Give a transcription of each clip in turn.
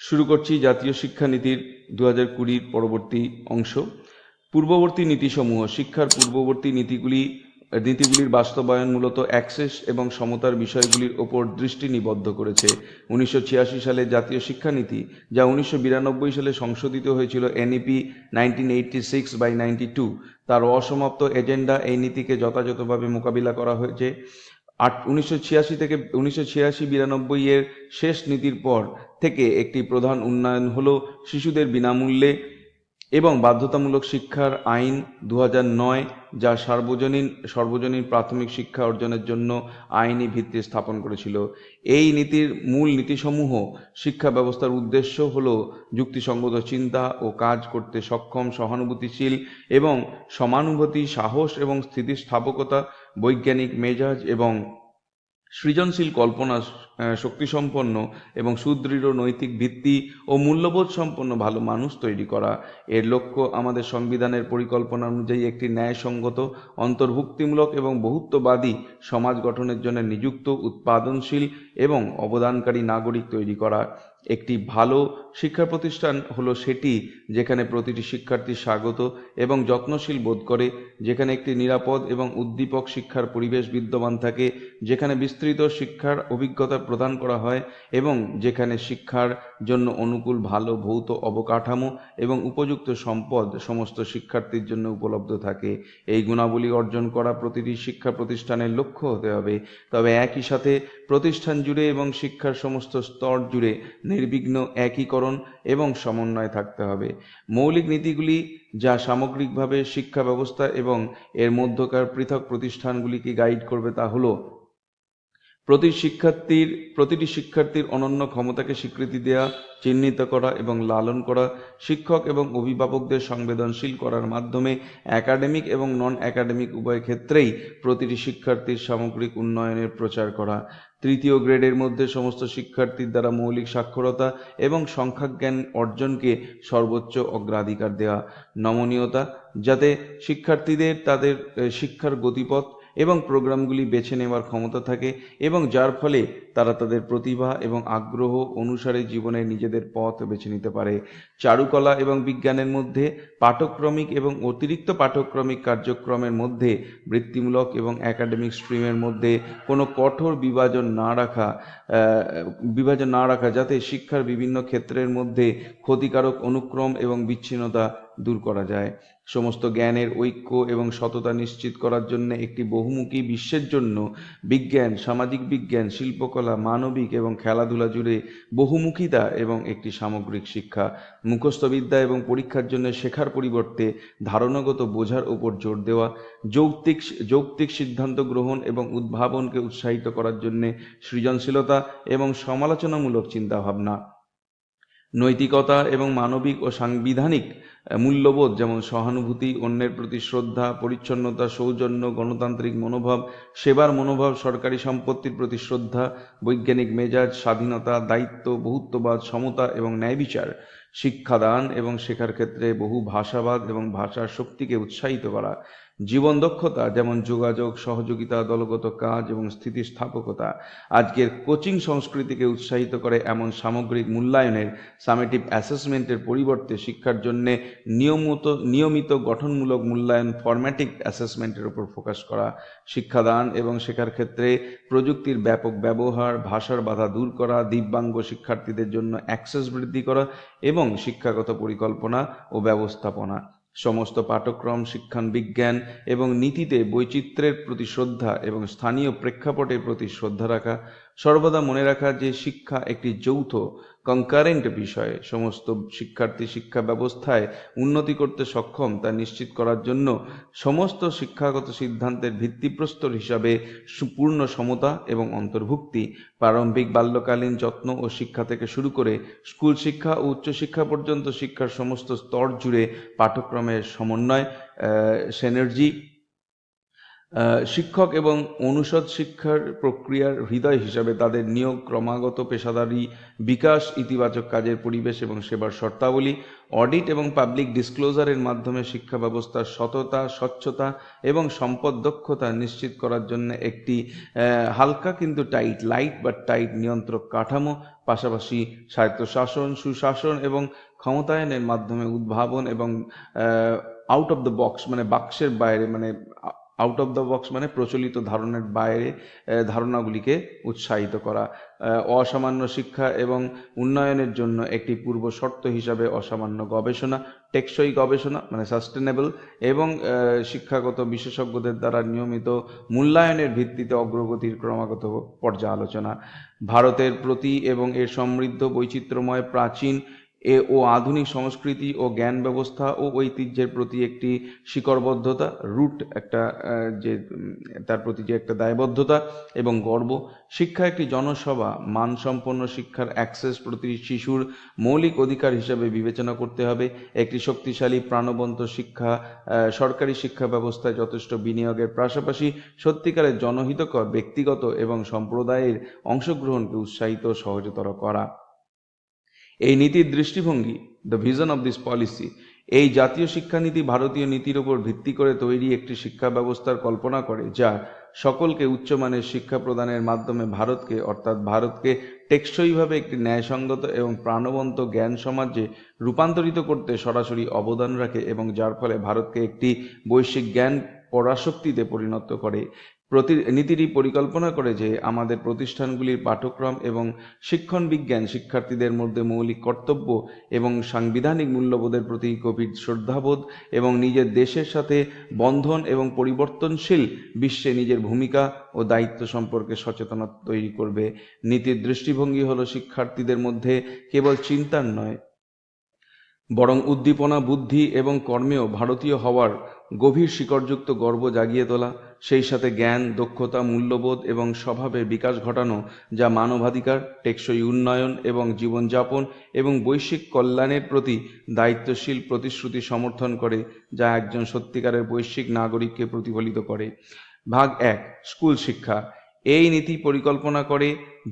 শুরু করছি জাতীয় শিক্ষানীতির 2020 পরবর্তী অংশ। পূর্ববর্তী নীতিসমূহ শিক্ষার পূর্ববর্তী নীতিগুলির বাস্তবায়ন মূলত অ্যাক্সেস এবং সমতার বিষয়গুলির ওপর দৃষ্টি নিবদ্ধ করেছে। 1986 সালে জাতীয় শিক্ষানীতি, যা 1992 সালে সংশোধিত হয়েছিল এনইপি 1986/92, তার অসমাপ্ত এজেন্ডা এই নীতিকে যথাযথভাবে মোকাবিলা করা হয়েছে। 1986 থেকে 1986-92 এর শেষ নীতির পর থেকে একটি প্রধান উন্নয়ন হল শিশুদের বিনামূল্যে এবং বাধ্যতামূলক শিক্ষার আইন 2009, যা সর্বজনীন প্রাথমিক শিক্ষা অর্জনের জন্য আইনি ভিত্তি স্থাপন করেছিল। এই নীতির মূল নীতিসমূহ শিক্ষা ব্যবস্থার উদ্দেশ্য হল যুক্তিসঙ্গত চিন্তা ও কাজ করতে সক্ষম, সহানুভূতিশীল এবং সমানুভূতি, সাহস এবং স্থিতিস্থাপকতা, বৈজ্ঞানিক মেজাজ এবং সৃজনশীল কল্পনা শক্তিসম্পন্ন এবং সুদৃঢ় নৈতিক ভিত্তি ও মূল্যবোধ সম্পন্ন ভালো মানুষ তৈরি করা। এর লক্ষ্য আমাদের সংবিধানের পরিকল্পনা অনুযায়ী একটি ন্যায়সঙ্গত, অন্তর্ভুক্তিমূলক এবং বহুত্ববাদী সমাজ গঠনের জন্য নিযুক্ত, উৎপাদনশীল এবং অবদানকারী নাগরিক তৈরি করা। একটি ভালো শিক্ষা প্রতিষ্ঠান হলো সেটি যেখানে প্রতিটি শিক্ষার্থী স্বাগত এবং যত্নশীল বোধ করে, যেখানে একটি নিরাপদ এবং উদ্দীপক শিক্ষার পরিবেশ বিদ্যমান থাকে, যেখানে বিস্তৃত শিক্ষার অভিজ্ঞতা প্রদান করা হয় এবং যেখানে শিক্ষার জন্য অনুকূল ভালো ভৌত অবকাঠামো এবং উপযুক্ত সম্পদ সমস্ত শিক্ষার্থীর জন্য উপলব্ধ থাকে। এই গুণাবলী অর্জন করা প্রতিটি শিক্ষা প্রতিষ্ঠানের লক্ষ্য হতে হবে। তবে একই সাথে প্রতিষ্ঠান জুড়ে এবং শিক্ষার সমস্ত স্তর জুড়ে নির্বিঘ্ন একীকরণ এবং সমন্বয় থাকতে হবে। মৌলিক নীতিগুলি যা সামগ্রিকভাবে শিক্ষা ব্যবস্থা এবং এর মধ্যকার পৃথক প্রতিষ্ঠানগুলিকে গাইড করবে তা হলো: প্রতিটি শিক্ষার্থীর অনন্য ক্ষমতাকে স্বীকৃতি দেওয়া, চিহ্নিত করা এবং লালন করা, শিক্ষক এবং অভিভাবকদের সংবেদনশীল করার মাধ্যমে একাডেমিক এবং নন একাডেমিক উভয় ক্ষেত্রেই প্রতিটি শিক্ষার্থীর সামগ্রিক উন্নয়নের প্রচার করা। তৃতীয় গ্রেডের মধ্যে সমস্ত শিক্ষার্থীর দ্বারা মৌলিক সাক্ষরতা এবং সংখ্যাজ্ঞান অর্জনকে সর্বোচ্চ অগ্রাধিকার দেওয়া। নমনীয়তা, যাতে শিক্ষার্থীদের তাদের শিক্ষার গতিপথ এবং প্রোগ্রামগুলি বেছে নেওয়ার ক্ষমতা থাকে এবং যার ফলে তারা তাদের প্রতিভা এবং আগ্রহ অনুসারে জীবনে নিজেদের পথ বেছে নিতে পারে। চারুকলা এবং বিজ্ঞানের মধ্যে পাঠক্রমিক এবং অতিরিক্ত পাঠক্রমিক কার্যক্রমের মধ্যে বৃত্তিমূলক এবং একাডেমিক স্ট্রিমের মধ্যে কোনো কঠোর বিভাজন না রাখা, যাতে শিক্ষার বিভিন্ন ক্ষেত্রের মধ্যে ক্ষতিকারক অনুক্রম এবং বিচ্ছিন্নতা দূর করা যায়। সমস্ত জ্ঞানের ঐক্য এবং সততা নিশ্চিত করার জন্য একটি বহুমুখী বিশ্বের জন্য বিজ্ঞান, সামাজিক বিজ্ঞান, শিল্পকলা, মানবিক এবং খেলাধুলা জুড়ে বহুমুখিতা এবং একটি সামগ্রিক শিক্ষা। মুখস্থ বিদ্যা এবং পরীক্ষার জন্য শেখার পরিবর্তে ধারণাগত বোঝার উপর জোর দেওয়া। যৌক্তিক সিদ্ধান্ত গ্রহণ এবং উদ্ভাবনকে উৎসাহিত করার জন্য সৃজনশীলতা এবং সমালোচনামূলক চিন্তাভাবনা। নৈতিকতা এবং মানবিক ও সাংবিধানিক মূল্যবোধ যেমন সহানুভূতি, অন্যের প্রতি শ্রদ্ধা, পরিচ্ছন্নতা, সৌজন্য, গণতান্ত্রিক মনোভাব, সেবার মনোভাব, সরকারি সম্পত্তির প্রতি শ্রদ্ধা, বৈজ্ঞানিক মেজাজ, স্বাধীনতা, দায়িত্ব, বহুত্ববাদ, সমতা এবং ন্যায়বিচার। শিক্ষাদান এবং শেখার ক্ষেত্রে বহু ভাষাবাদ এবং ভাষার শক্তিকে উৎসাহিত করা। জীবন দক্ষতা যেমন যোগাযোগ, সহযোগিতা, দলগত কাজ এবং স্থিতিস্থাপকতা। আজকের কোচিং সংস্কৃতিকে উৎসাহিত করে এমন সামগ্রিক মূল্যায়নের, সামেটিভ অ্যাসেসমেন্টের পরিবর্তে শিক্ষার জন্য নিয়মিত গঠনমূলক মূল্যায়ন, ফরম্যাটিভ অ্যাসেসমেন্টের উপর ফোকাস করা। শিক্ষাদান এবং শেখার ক্ষেত্রে প্রযুক্তির ব্যাপক ব্যবহার, ভাষার বাধা দূর করা, দিব্যাঙ্গ শিক্ষার্থীদের জন্য অ্যাক্সেস বৃদ্ধি করা এবং শিক্ষাগত পরিকল্পনা ও ব্যবস্থাপনা। সমস্ত পাঠ্যক্রম, শিক্ষান বিজ্ঞান এবং নীতিতে বৈচিত্র্যের প্রতি শ্রদ্ধা এবং স্থানীয় প্রেক্ষাপটের প্রতি শ্রদ্ধা রাখা। সর্বদা মনে রাখা যে শিক্ষা একটি যৌথ কনকারেন্ট বিষয়। সমস্ত শিক্ষার্থী শিক্ষা ব্যবস্থায় উন্নতি করতে সক্ষম তা নিশ্চিত করার জন্য সমস্ত শিক্ষাগত সিদ্ধান্তের ভিত্তিপ্রস্তর হিসাবে পূর্ণ সমতা এবং অন্তর্ভুক্তি। প্রারম্ভিক বাল্যকালীন যত্ন ও শিক্ষা থেকে শুরু করে স্কুল শিক্ষা ও উচ্চশিক্ষা পর্যন্ত শিক্ষার সমস্ত স্তর জুড়ে পাঠ্যক্রমের সমন্বয়, সিনার্জি শিক্ষক এবং অনুষদ শিক্ষার প্রক্রিয়ার হৃদয় হিসাবে তাদের নিয়োগ, ক্রমাগত পেশাদারী বিকাশ, ইতিবাচক কাজের পরিবেশ এবং সেবার শর্তাবলী, অডিট এবং পাবলিক ডিসক্লোজারের মাধ্যমে শিক্ষা ব্যবস্থার সততা, স্বচ্ছতা এবং সম্পদ দক্ষতা নিশ্চিত করার জন্য একটি হালকা কিন্তু লাইট বাট টাইট নিয়ন্ত্রক কাঠামো, পাশাপাশি স্বায়ত্তশাসন, সুশাসন এবং ক্ষমতায়নের মাধ্যমে উদ্ভাবন এবং আউট অফ দ্য বক্স মানে বাক্সের বাইরে আউট অফ দ্য বক্স মানে প্রচলিত ধারণার বাইরে ধারণাগুলিকে উৎসাহিত করা। অসামান্য শিক্ষা এবং উন্নয়নের জন্য একটি পূর্ব শর্ত হিসাবে অসামান্য গবেষণা, টেকসই গবেষণা মানে সাস্টেনেবল এবং শিক্ষাগত বিশেষজ্ঞদের দ্বারা নিয়মিত মূল্যায়নের ভিত্তিতে অগ্রগতির ক্রমাগত পর্যালোচনা। ভারতের প্রতি এবং এর সমৃদ্ধ বৈচিত্র্যময় প্রাচীন ও আধুনিক সংস্কৃতি ও জ্ঞান ব্যবস্থা ও ঐতিহ্যের প্রতি একটি শিকড়বদ্ধতা, তার প্রতি যে একটা দায়বদ্ধতা এবং গর্ব। শিক্ষা একটি জনসভা, মানসম্পন্ন শিক্ষার অ্যাক্সেস প্রতি শিশুর মৌলিক অধিকার হিসাবে বিবেচনা করতে হবে। একটি শক্তিশালী প্রাণবন্ত শিক্ষা, সরকারি শিক্ষা ব্যবস্থায় যথেষ্ট বিনিয়োগের পাশাপাশি সত্যিকারের জনহিতকর ব্যক্তিগত এবং সম্প্রদায়ের অংশগ্রহণকে উৎসাহিত সহজতর করা। এই নীতির দৃষ্টিভঙ্গি, the vision of this policy, এই জাতীয় শিক্ষানীতি ভারতীয় নীতির উপর ভিত্তি করে তৈরি একটি শিক্ষা ব্যবস্থার কল্পনা করে যা সকলকে উচ্চমানের শিক্ষা প্রদানের মাধ্যমে ভারতকে টেকসইভাবে একটি ন্যায়সঙ্গত এবং প্রাণবন্ত জ্ঞান সমাজে রূপান্তরিত করতে সরাসরি অবদান রাখে এবং যার ফলে ভারতকে একটি বৈশ্বিক জ্ঞান পরাশক্তিতে পরিণত করে। নীতিটি পরিকল্পনা করে যে আমাদের প্রতিষ্ঠানগুলির পাঠ্যক্রম এবং শিক্ষণ বিজ্ঞান শিক্ষার্থীদের মধ্যে মৌলিক কর্তব্য এবং সাংবিধানিক মূল্যবোধের প্রতি গভীর শ্রদ্ধাবোধ এবং নিজের দেশের সাথে বন্ধন এবং পরিবর্তনশীল বিশ্বে নিজের ভূমিকা ও দায়িত্ব সম্পর্কে সচেতনতা তৈরি করবে। নীতির দৃষ্টিভঙ্গি হলো শিক্ষার্থীদের মধ্যে কেবল চিন্তার নয় বরং উদ্দীপনা, বুদ্ধি এবং কর্মেও ভারতীয় হওয়ার গভীর শিকড়যুক্ত গর্ব জাগিয়ে তোলা, সেই সাথে জ্ঞান, দক্ষতা, মূল্যবোধ এবং স্বভাবের বিকাশ ঘটানো যা মানবাধিকার, টেকসই উন্নয়ন এবং জীবনযাপন এবং বৈশ্বিক কল্যাণের প্রতি দায়িত্বশীল প্রতিশ্রুতি সমর্থন করে, যা একজন সত্যিকারের বৈশ্বিক নাগরিককে প্রতিফলিত করে। ভাগ 1, স্কুল শিক্ষা। এই নীতি পরিকল্পনা করে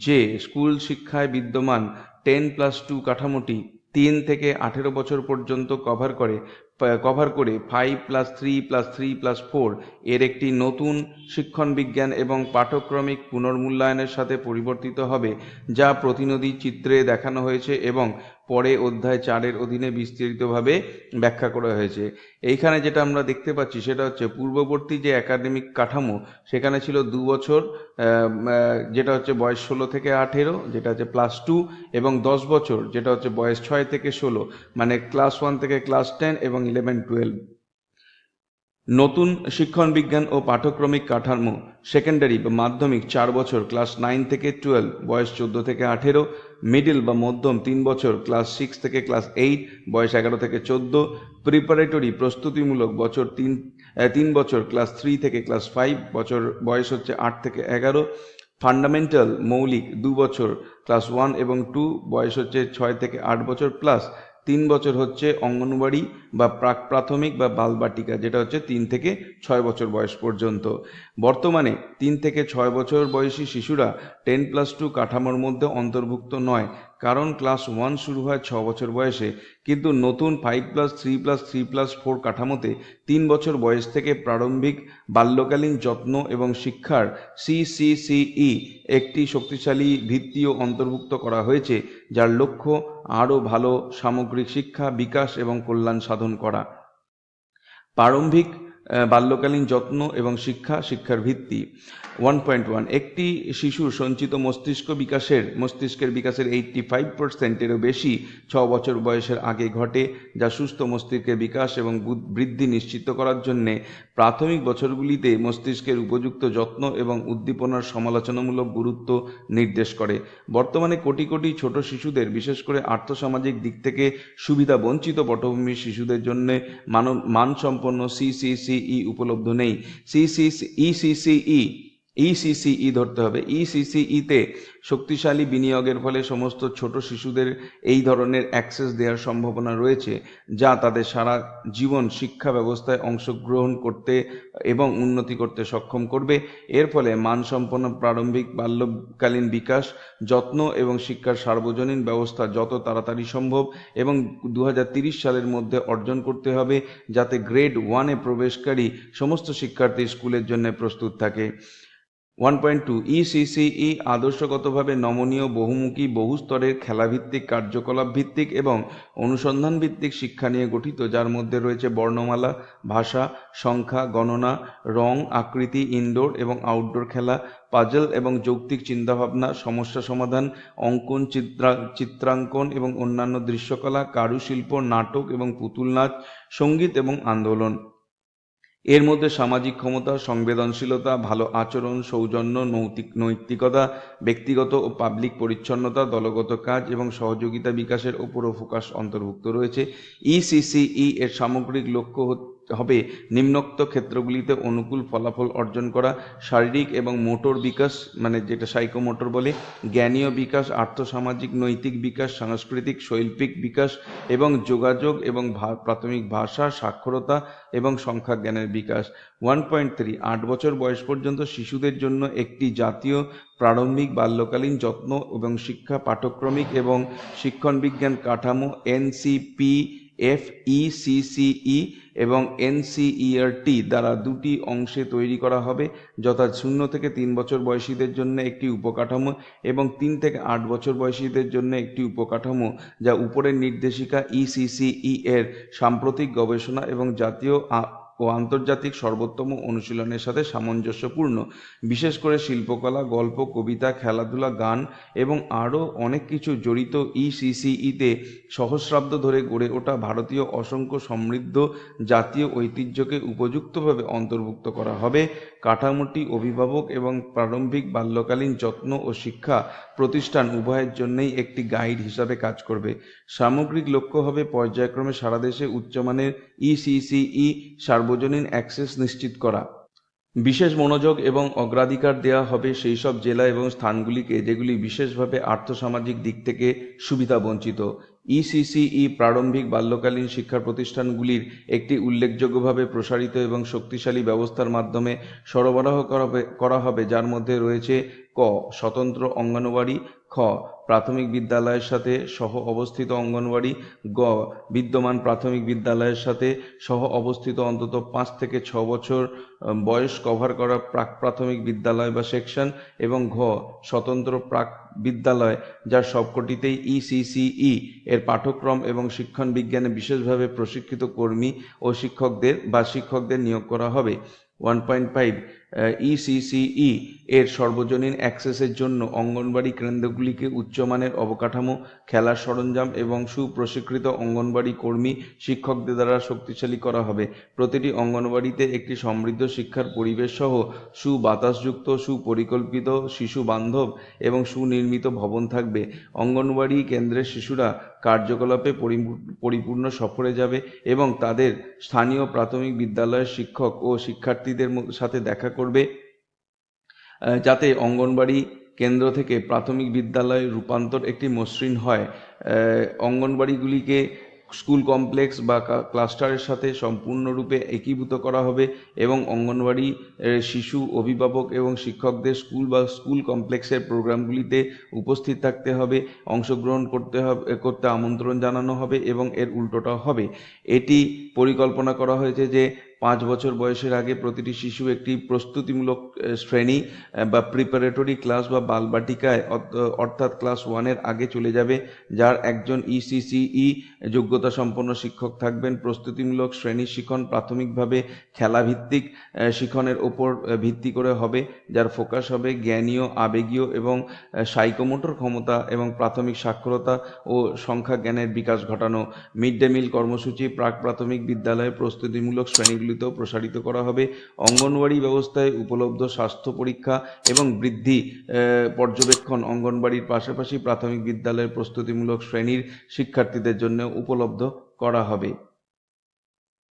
যে স্কুল শিক্ষায় বিদ্যমান 10+2 কাঠামোটি 3 থেকে 18 বছর পর্যন্ত কভার করে 5+3+3+4 এর একটি নতুন শিক্ষণ বিজ্ঞান এবং পাঠ্যক্রমিক পুনর্মূল্যায়নের সাথে পরিবর্তিত হবে, যা প্রতিনিধি চিত্রে দেখানো হয়েছে এবং পরে অধ্যায় 4-এর অধীনে বিস্তারিতভাবে ব্যাখ্যা করা হয়েছে। এইখানে যেটা আমরা দেখতে পাচ্ছি সেটা হচ্ছে পূর্ববর্তী যে একাডেমিক কাঠামো সেখানে ছিল 2 বছর, যেটা হচ্ছে বয়স 16 থেকে 18, যেটা হচ্ছে +2, এবং 10 বছর যেটা হচ্ছে বয়স 6 থেকে 16, মানে ক্লাস 1 থেকে ক্লাস 10 এবং 11-12। নতুন শিক্ষণ বিজ্ঞান ও পাঠ্যক্রমিক কাঠামো সেকেন্ডারি বা মাধ্যমিক 4 বছর, ক্লাস 9 থেকে 12, বয়স 14 থেকে 18, মিডল বা মধ্যম 3 বছর, ক্লাস 6 থেকে ক্লাস 8, বয়স 11 থেকে 14, প্রিপারেটরি প্রস্তুতিমূলক 3 বছর, ক্লাস 3 থেকে ক্লাস 5, বয়স হচ্ছে 8 থেকে 11, ফান্ডামেন্টাল মৌলিক 2 বছর, ক্লাস 1 এবং 2, বয়স হচ্ছে 6 থেকে 8 বছর, প্লাস 3 বছর হচ্ছে অঙ্গনওয়াড়ি বা প্রাক প্রাথমিক বা বালবাটিকা, যেটা হচ্ছে 3 থেকে 6 বছর বয়স পর্যন্ত। বর্তমানে 3 থেকে 6 বছর বয়সী শিশুরা 10+2 কাঠামোর মধ্যে অন্তর্ভুক্ত নয়, কারণ ক্লাস 1 শুরু হয় 6 বছর বয়সে, কিন্তু নতুন 5+3+3+4 কাঠামোতে 3 বছর বয়স থেকে প্রারম্ভিক বাল্যকালীন যত্ন এবং শিক্ষার CCCE একটি শক্তিশালী ভিত্তিও অন্তর্ভুক্ত করা হয়েছে, যার লক্ষ্য আরও ভালো সামগ্রিক শিক্ষা, বিকাশ এবং কল্যাণ সাধন করা। প্রারম্ভিক বাল্যকালীন যত্ন এবং শিক্ষার ভিত্তি। 1.1 একটি শিশুর সঞ্চিত মস্তিষ্কের বিকাশের 85%-এরও বেশি 6 বছর বয়সের আগে ঘটে, যা সুস্থ মস্তিষ্কের বিকাশ এবং বৃদ্ধি নিশ্চিত করার জন্য প্রাথমিক বছরগুলিতে মস্তিষ্কের উপযুক্ত যত্ন এবং উদ্দীপনার সমালোচনামূলক গুরুত্ব নির্দেশ করে। বর্তমানে কোটি কোটি ছোট শিশুদের, বিশেষ করে আর্থসামাজিক দিক থেকে সুবিধা বঞ্চিত পটভূমির শিশুদের জন্য মানসম্পন্ন CCCE উপলব্ধ নেই। ECCE ইসিসিই ধরতে হবে। ইসিসিইতে শক্তিশালী বিনিয়োগের ফলে সমস্ত ছোট শিশুদের এই ধরনের অ্যাক্সেস দেওয়ার সম্ভাবনা রয়েছে, যা তাদের সারা জীবন শিক্ষা ব্যবস্থায় অংশগ্রহণ করতে এবং উন্নতি করতে সক্ষম করবে। এর ফলে মানসম্পন্ন প্রারম্ভিক বাল্যকালীন বিকাশ, যত্ন এবং শিক্ষার সার্বজনীন ব্যবস্থা যত তাড়াতাড়ি সম্ভব এবং 2030 সালের মধ্যে অর্জন করতে হবে, যাতে গ্রেড 1-এ প্রবেশকারী সমস্ত শিক্ষার্থী স্কুলের জন্য প্রস্তুত থাকে। 1.2 ইসিসিই আদর্শগতভাবে নমনীয়, বহুমুখী, বহুস্তরের, খেলাভিত্তিক, কার্যকলাপ ভিত্তিক এবং অনুসন্ধান ভিত্তিক শিক্ষা নিয়ে গঠিত, যার মধ্যে রয়েছে বর্ণমালা, ভাষা, সংখ্যা, গণনা, রং, আকৃতি, ইনডোর এবং আউটডোর খেলা, পাজল এবং যৌক্তিক চিন্তাভাবনা, সমস্যা সমাধান, অঙ্কন, চিত্রাঙ্কন এবং অন্যান্য দৃশ্যকলা, কারুশিল্প, নাটক এবং পুতুল নাচ, সঙ্গীত এবং আন্দোলন। এর মধ্যে সামাজিক ক্ষমতা, সংবেদনশীলতা, ভালো আচরণ, সৌজন্য, নৈতিকতা, ব্যক্তিগত ও পাবলিক পরিচ্ছন্নতা, দলগত কাজ এবং সহযোগিতা বিকাশের ওপরও ফোকাস অন্তর্ভুক্ত রয়েছে। ইসিসিই এর সামগ্রিক লক্ষ্য হবে নিম্নোক্ত ক্ষেত্রগুলিতে অনুকূল ফলাফল অর্জন করা: শারীরিক এবং মোটর বিকাশ, মানে যেটা সাইকোমোটর বলে, জ্ঞানীয় বিকাশ, আর্থসামাজিক নৈতিক বিকাশ, সাংস্কৃতিক শৈল্পিক বিকাশ এবং যোগাযোগ এবং প্রাথমিক ভাষা, সাক্ষরতা এবং সংখ্যা জ্ঞানের বিকাশ। 1.3 8 বছর বয়স পর্যন্ত শিশুদের জন্য একটি জাতীয় প্রারম্ভিক বাল্যকালীন যত্ন এবং শিক্ষা পাঠ্যক্রমিক এবং শিক্ষণ বিজ্ঞান কাঠামো NCPFECCE এবং NCERT দ্বারা দুটি অংশে তৈরি করা হবে, যথা 0 থেকে 3 বছর বয়সীদের জন্য একটি উপকাঠামো এবং 3 থেকে 8 বছর বয়সীদের জন্য একটি উপকাঠামো, যা উপরের নির্দেশিকা ইসিসিই এর সাম্প্রতিক গবেষণা এবং জাতীয় ও আন্তর্জাতিক সর্বোত্তম অনুশীলনের সাথে সামঞ্জস্যপূর্ণ। বিশেষ করে শিল্পকলা, গল্প, কবিতা, খেলাধুলা, গান এবং আরও অনেক কিছু জড়িত ইসিসিইতে সহস্রাব্দ ধরে গড়ে ওঠা ভারতীয় অসংখ্য সমৃদ্ধ জাতীয় ঐতিহ্যকে উপযুক্তভাবে অন্তর্ভুক্ত করা হবে। কাঠামোটি অভিভাবক এবং প্রারম্ভিক বাল্যকালীন যত্ন ও শিক্ষা প্রতিষ্ঠান উভয়ের জন্যই একটি গাইড হিসাবে কাজ করবে। সামগ্রিক লক্ষ্য হবে পর্যায়ক্রমে সারা দেশে উচ্চমানের ইসিসিই সার্বজনীন অ্যাক্সেস নিশ্চিত করা। বিশেষ মনোযোগ এবং অগ্রাধিকার দেওয়া হবে সেই সব জেলা এবং স্থানগুলিকে যেগুলি বিশেষভাবে আর্থসামাজিক দিক থেকে সুবিধা বঞ্চিত। ইসিসিই প্রারম্ভিক বাল্যকালীন শিক্ষা প্রতিষ্ঠানগুলির একটি উল্লেখযোগ্যভাবে প্রসারিত এবং শক্তিশালী ব্যবস্থার মাধ্যমে সরবরাহ করা হবে, যার মধ্যে রয়েছে: ক. স্বতন্ত্র অঙ্গনওয়াড়ি, খ. প্রাথমিক বিদ্যালয়ের সাথে সহ অবস্থিত অঙ্গনওয়াড়ি, গ. বিদ্যমান প্রাথমিক বিদ্যালয়ের সাথে সহ অবস্থিত অন্তত 5 থেকে 6 বছর বয়স কভার করা প্রাক প্রাথমিক বিদ্যালয় বা সেকশন, এবং ঘ. স্বতন্ত্র প্রাক বিদ্যালয়, যার সবকটিতেই ইসিসিই এর পাঠ্যক্রম এবং শিক্ষণ বিজ্ঞানে বিশেষভাবে প্রশিক্ষিত কর্মী ও শিক্ষকদের নিয়োগ করা হবে। 1.5 ইসিসিই এর সর্বজনীন অ্যাক্সেসের জন্য অঙ্গনওয়াড়ি কেন্দ্রগুলিকে উচ্চমানের অবকাঠামো, খেলার সরঞ্জাম এবং সুপ্রশিক্ষিত অঙ্গনওয়াড়ি কর্মী শিক্ষকদের দ্বারা শক্তিশালী করা হবে। প্রতিটি অঙ্গনওয়াড়িতে একটি সমৃদ্ধ শিক্ষার পরিবেশ সহ সুবাতাসযুক্ত, সুপরিকল্পিত, শিশু বান্ধব এবং সুনির্মিত ভবন থাকবে। অঙ্গনওয়াড়ি কেন্দ্রের শিশুরা কার্যকলাপে পরিপূর্ণ সফরে যাবে এবং তাদের স্থানীয় প্রাথমিক বিদ্যালয়ের শিক্ষক ও শিক্ষার্থীদের সাথে দেখা করবে, যাতে অঙ্গনওয়াড়ি কেন্দ্র থেকে প্রাথমিক বিদ্যালয়ে রূপান্তর একটি মসৃণ হয়। অঙ্গনওয়াড়িগুলিকে স্কুল কমপ্লেক্স বা ক্লাস্টারের সাথে সম্পূর্ণরূপে একীভূত করা হবে এবং অঙ্গনওয়াড়ি শিশু, অভিভাবক এবং শিক্ষকদের স্কুল কমপ্লেক্সের প্রোগ্রামগুলিতে উপস্থিত থাকতে হবে, অংশগ্রহণ করতে আমন্ত্রণ জানানো হবে এবং এর উল্টোটাও হবে। এটি পরিকল্পনা করা হয়েছে যে 5 বছর বয়সের আগে প্রতিটি শিশু একটি প্রস্তুতিমূলক শ্রেণী বা প্রিপারেটরি ক্লাস বা বালবাটিকায় অর্থাৎ ক্লাস 1-এর আগে চলে যাবে, যার একজন ইসিসিই যোগ্যতা সম্পন্ন শিক্ষক থাকবেন। প্রস্তুতিমূলক শ্রেণী শিখন প্রাথমিকভাবে খেলাভিত্তিক শিখনের ওপর ভিত্তি করে হবে, যার ফোকাস হবে জ্ঞানীয়, আবেগীয় এবং সাইকোমোটর ক্ষমতা এবং প্রাথমিক সাক্ষরতা ও সংখ্যা জ্ঞানের বিকাশ ঘটানো। মিড ডে মিল কর্মসূচি প্রাক প্রাথমিক বিদ্যালয়ে প্রস্তুতিমূলক শ্রেণীগুলিতেও প্রসারিত করা হবে। অঙ্গনওয়াড়ি ব্যবস্থায় উপলব্ধ স্বাস্থ্য পরীক্ষা এবং বৃদ্ধি পর্যবেক্ষণ অঙ্গনওয়াড়ির পাশাপাশি প্রাথমিক বিদ্যালয়ের প্রস্তুতিমূলক শ্রেণীর শিক্ষার্থীদের জন্য উপলব্ধ করা হবে।